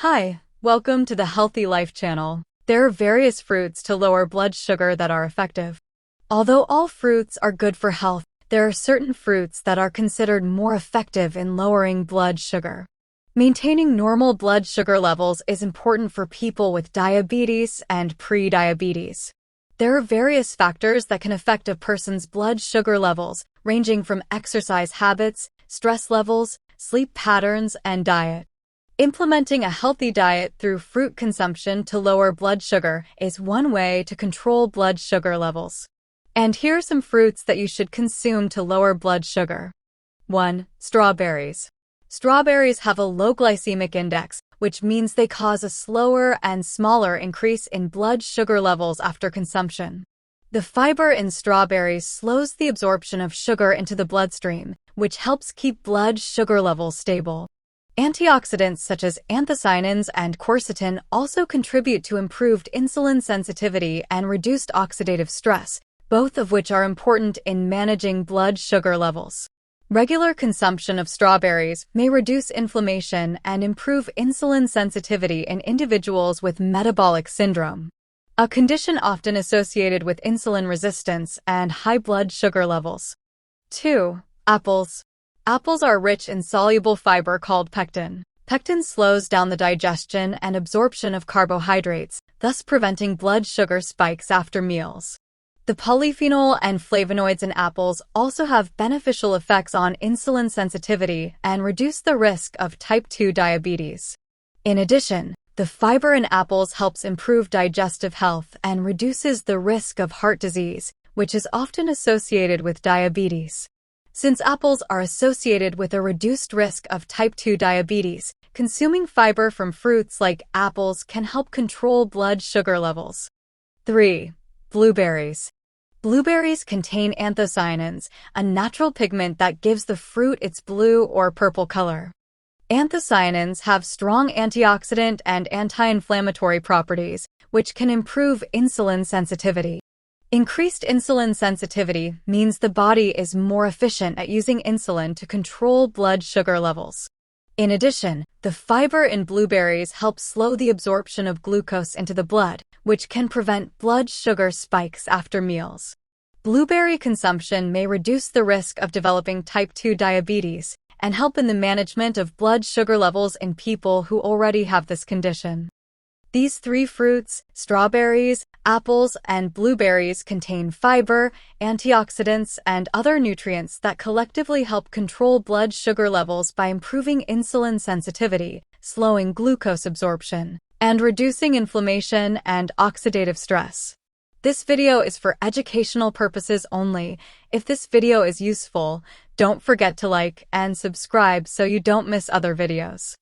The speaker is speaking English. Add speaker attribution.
Speaker 1: Hi, welcome to the Healthy Life channel. There are various fruits to lower blood sugar that are effective. Although all fruits are good for health, there are certain fruits that are considered more effective in lowering blood sugar. Maintaining normal blood sugar levels is important for people with diabetes and prediabetes. There are various factors that can affect a person's blood sugar levels, ranging from exercise habits, stress levels, sleep patterns, and diet. Implementing a healthy diet through fruit consumption to lower blood sugar is one way to control blood sugar levels. And here are some fruits that you should consume to lower blood sugar. 1. Strawberries. Strawberries have a low glycemic index, which means they cause a slower and smaller increase in blood sugar levels after consumption. The fiber in strawberries slows the absorption of sugar into the bloodstream, which helps keep blood sugar levels stable. Antioxidants such as anthocyanins and quercetin also contribute to improved insulin sensitivity and reduced oxidative stress, both of which are important in managing blood sugar levels. Regular consumption of strawberries may reduce inflammation and improve insulin sensitivity in individuals with metabolic syndrome, a condition often associated with insulin resistance and high blood sugar levels. 2. Apples. Apples are rich in soluble fiber called pectin. Pectin slows down the digestion and absorption of carbohydrates, thus preventing blood sugar spikes after meals. The polyphenol and flavonoids in apples also have beneficial effects on insulin sensitivity and reduce the risk of type 2 diabetes. In addition, the fiber in apples helps improve digestive health and reduces the risk of heart disease, which is often associated with diabetes. Since apples are associated with a reduced risk of type 2 diabetes, consuming fiber from fruits like apples can help control blood sugar levels. 3. Blueberries. Blueberries contain anthocyanins, a natural pigment that gives the fruit its blue or purple color. Anthocyanins have strong antioxidant and anti-inflammatory properties, which can improve insulin sensitivity. Increased insulin sensitivity means the body is more efficient at using insulin to control blood sugar levels. In addition, the fiber in blueberries helps slow the absorption of glucose into the blood, which can prevent blood sugar spikes after meals. Blueberry consumption may reduce the risk of developing type 2 diabetes and help in the management of blood sugar levels in people who already have this condition. These 3 fruits, strawberries, apples, and blueberries, contain fiber, antioxidants, and other nutrients that collectively help control blood sugar levels by improving insulin sensitivity, slowing glucose absorption, and reducing inflammation and oxidative stress. This video is for educational purposes only. If this video is useful, don't forget to like and subscribe so you don't miss other videos.